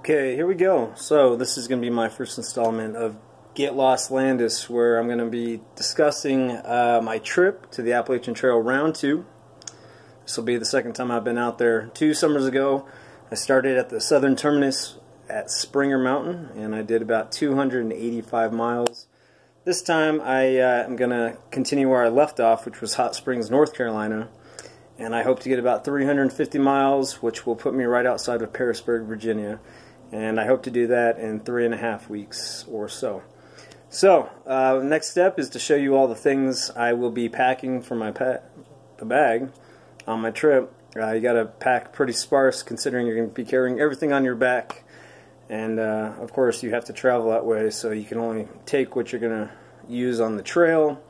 Okay, here we go. So this is going to be my first installment of Get Lost Landis, where I'm going to be discussing my trip to the Appalachian Trail Round 2. This will be the second time I've been out there. 2 summers ago, I started at the southern terminus at Springer Mountain, and I did about 285 miles. This time I am going to continue where I left off, which was Hot Springs, North Carolina. And I hope to get about 350 miles, which will put me right outside of Pearisburg, Virginia. And I hope to do that in 3.5 weeks or so. So, next step is to show you all the things I will be packing for my the bag on my trip. You got to pack pretty sparse, considering you're going to be carrying everything on your back. And, of course, you have to travel that way, so you can only take what you're going to use on the trail.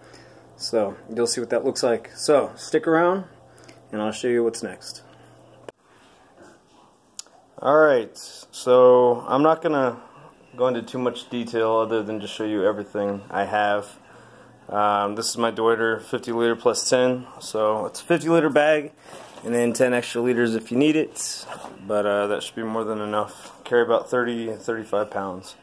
So, you'll see what that looks like. So, stick around, and I'll show you what's next. Alright, so I'm not going to go into too much detail other than just show you everything I have. This is my Deuter 50 liter plus 10, so it's a 50 liter bag and then 10 extra liters if you need it, but that should be more than enough. Carry about 30-35 pounds.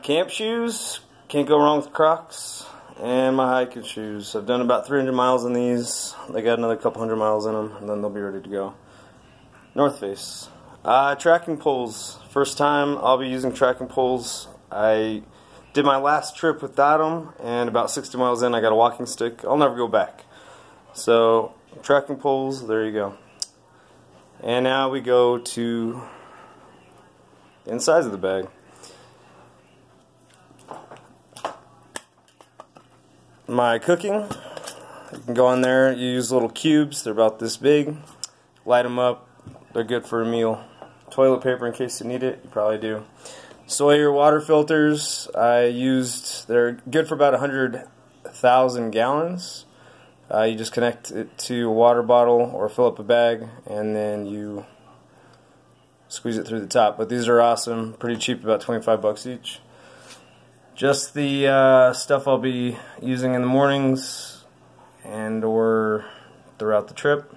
Camp shoes, can't go wrong with Crocs. And my hiking shoes. I've done about 300 miles in these. They got another couple hundred miles in them, and then they'll be ready to go. North Face. Tracking poles. First time I'll be using tracking poles. I did my last trip without them, and about 60 miles in I got a walking stick. I'll never go back. So, tracking poles, there you go. And now we go to the insides of the bag. My cooking, you can go in there, you use little cubes, they're about this big, light them up, they're good for a meal. Toilet paper in case you need it, you probably do. Sawyer water filters, they're good for about 100,000 gallons. You just connect it to a water bottle or fill up a bag and then you squeeze it through the top. But these are awesome, pretty cheap, about 25 bucks each. Just the stuff I'll be using in the mornings and or throughout the trip.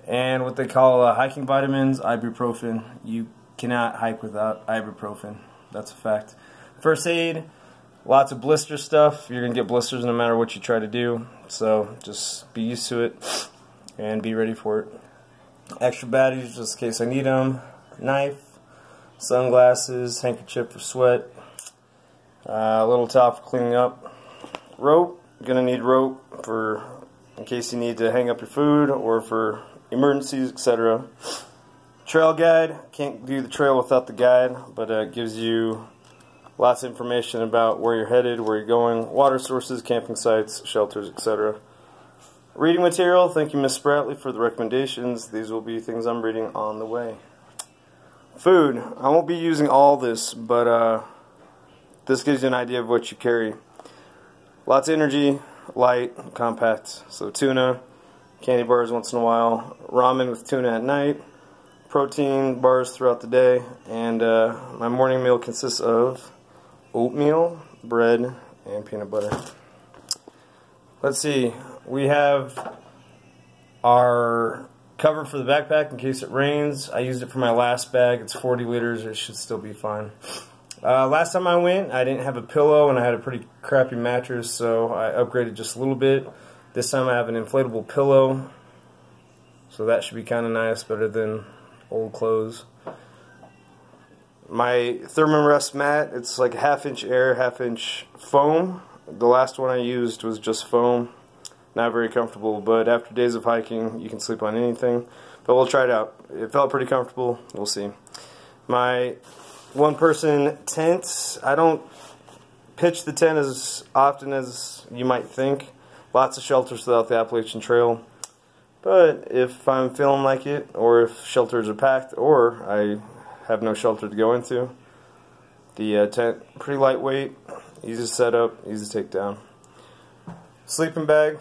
And what they call hiking vitamins, ibuprofen. You cannot hike without ibuprofen. That's a fact. First aid, lots of blister stuff. You're going to get blisters no matter what you try to do. So just be used to it and be ready for it. Extra batteries just in case I need them. Knife. Sunglasses, handkerchief for sweat, a little towel for cleaning up, rope, you're going to need rope for in case you need to hang up your food or for emergencies, etc. Trail guide, can't do the trail without the guide, but it gives you lots of information about where you're headed, where you're going, water sources, camping sites, shelters, etc. Reading material, thank you Miss Spratley for the recommendations. These will be things I'm reading on the way. Food. I won't be using all this, but this gives you an idea of what you carry. Lots of energy, light, compact. So tuna, candy bars once in a while, ramen with tuna at night, protein bars throughout the day, and my morning meal consists of oatmeal, bread, and peanut butter. Let's see. We have our cover for the backpack in case it rains. I used it for my last bag. It's 40 liters. It should still be fine. Last time I went, I didn't have a pillow and I had a pretty crappy mattress, so I upgraded just a little bit. This time I have an inflatable pillow, so that should be kind of nice, better than old clothes. My Thermarest mat, it's like a 1/2 inch air, 1/2 inch foam. The last one I used was just foam. Not very comfortable, but after days of hiking, you can sleep on anything. But we'll try it out. It felt pretty comfortable. We'll see. My one-person tent. I don't pitch the tent as often as you might think. Lots of shelters throughout the Appalachian Trail. But if I'm feeling like it, or if shelters are packed, or I have no shelter to go into, the tent, pretty lightweight, easy to set up, easy to take down. Sleeping bag.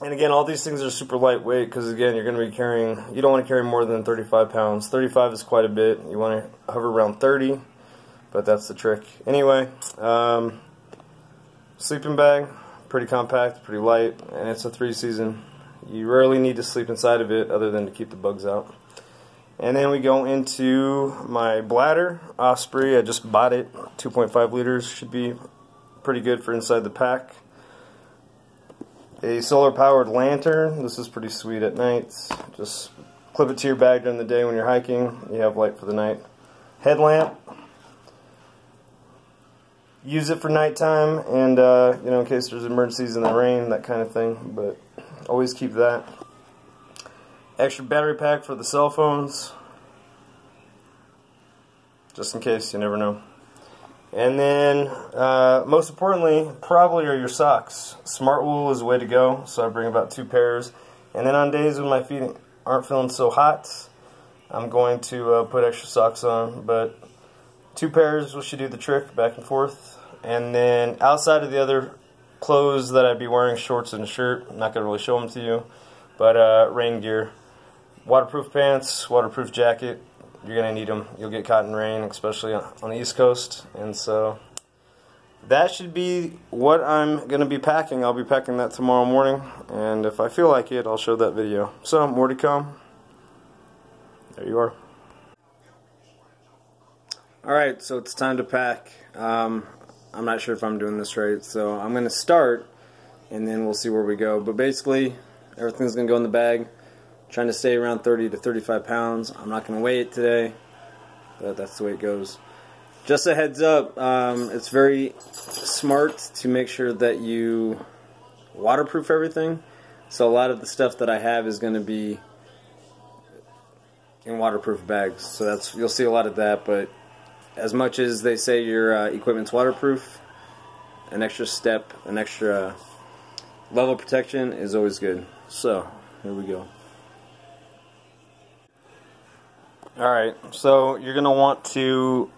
And again, all these things are super lightweight because, again, you're going to be carrying, you don't want to carry more than 35 pounds. 35 is quite a bit. You want to hover around 30, but that's the trick. Anyway, sleeping bag, pretty compact, pretty light, and it's a 3-season. You rarely need to sleep inside of it other than to keep the bugs out. And then we go into my bladder, Osprey. I just bought it, 2.5 liters, should be pretty good for inside the pack. A solar powered lantern, this is pretty sweet at night. Just clip it to your bag during the day when you're hiking, you have light for the night. Headlamp, use it for nighttime and you know, in case there's emergencies in the rain, that kind of thing, but always keep that. Extra battery pack for the cell phones, just in case, you never know. And then, most importantly, probably are your socks. Smartwool is the way to go, so I bring about 2 pairs. And then on days when my feet aren't feeling so hot, I'm going to put extra socks on, but 2 pairs should do the trick, back and forth. And then outside of the other clothes that I'd be wearing, shorts and a shirt, I'm not going to really show them to you, but rain gear. Waterproof pants, waterproof jacket, you're going to need them. You'll get caught in rain, especially on the East Coast. And so that should be what I'm going to be packing. I'll be packing that tomorrow morning, and if I feel like it, I'll show that video. So, more to come. There you are. Alright, so it's time to pack. I'm not sure if I'm doing this right, so I'm going to start, and then we'll see where we go. But basically, everything's going to go in the bag. Trying to stay around 30 to 35 pounds. I'm not going to weigh it today, but that's the way it goes. Just a heads up, it's very smart to make sure that you waterproof everything. So a lot of the stuff that I have is going to be in waterproof bags. So you'll see a lot of that, but as much as they say your equipment's waterproof, an extra step, an extra level of protection is always good. So, here we go. Alright, so you're going to want to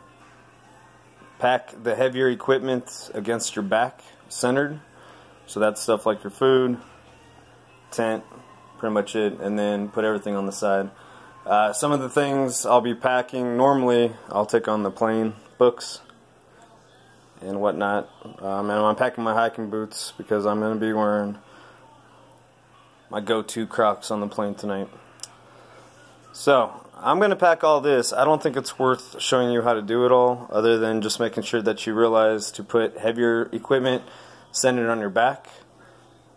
pack the heavier equipment against your back, centered. So that's stuff like your food, tent, pretty much it, and then put everything on the side. Some of the things I'll be packing, normally I'll take on the plane, books and whatnot. And I'm packing my hiking boots because I'm going to be wearing my go-to Crocs on the plane tonight. So, I'm going to pack all this. I don't think it's worth showing you how to do it all, other than just making sure that you realize to put heavier equipment centered on your back,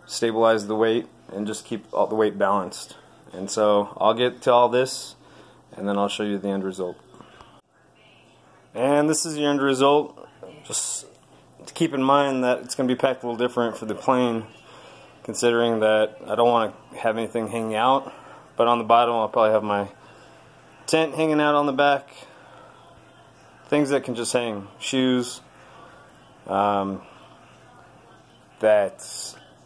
stabilize the weight, and just keep all the weight balanced. And so I'll get to all this, and then I'll show you the end result. And this is the end result. Just to keep in mind that it's going to be packed a little different for the plane, considering that I don't want to have anything hanging out. But on the bottom I'll probably have my tent hanging out on the back. Things that can just hang. Shoes. That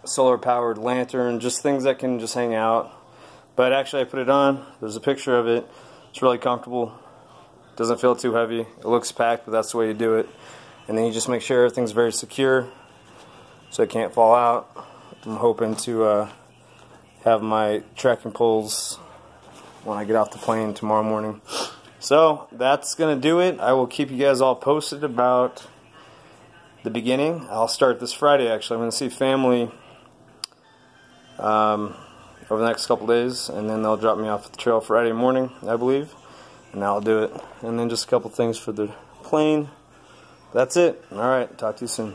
solar powered lantern. Just things that can just hang out. But actually I put it on. There's a picture of it. It's really comfortable. Doesn't feel too heavy. It looks packed, but that's the way you do it. And then you just make sure everything's very secure so it can't fall out. I'm hoping to have my trekking poles when I get off the plane tomorrow morning. So that's going to do it. I will keep you guys all posted about the beginning. I'll start this Friday actually. I'm going to see family over the next couple days, and then they'll drop me off at the trail Friday morning, I believe, and that'll do it. And then just a couple things for the plane. That's it. Alright, talk to you soon.